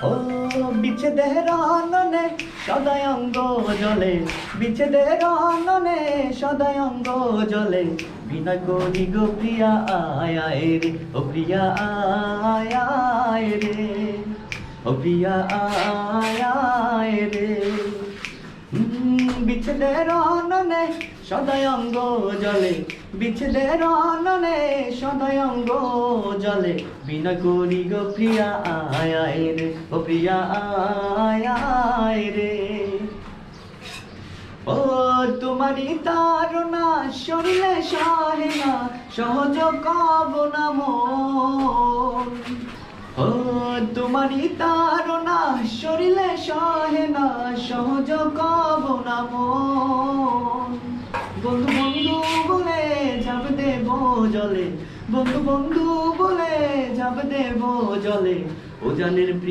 ও বিচ্ছেদের আননে সদাই অঙ্গ জলে, বিচ্ছেদের আননে সদাই অঙ্গ জলে, বিনয় করি গো প্রিয়া আয় আয় রে, ও প্রিয়া আয় আয় রে, ও প্রিয়া আয় আয় রে। বিচ্ছেদের আননে সদাই অঙ্গ জলে, বিচ্ছেদের আননে সদাই অঙ্গ জলে, বিনয় করি গো প্রিয়া আয় আয় রে, ও প্রিয়া আয় আয় রে। ও তোমারি তাড়না শরীরে সহে না, সহজ কব না মন। ও তোমারি তাড়না শরীরে সহে না, সহজ কব না মন। বন্ধু বন্ধু বলে যাব দেব জলে, বন্ধু বন্ধু বলে যাব দেব জলে, ও জানের প্রিয়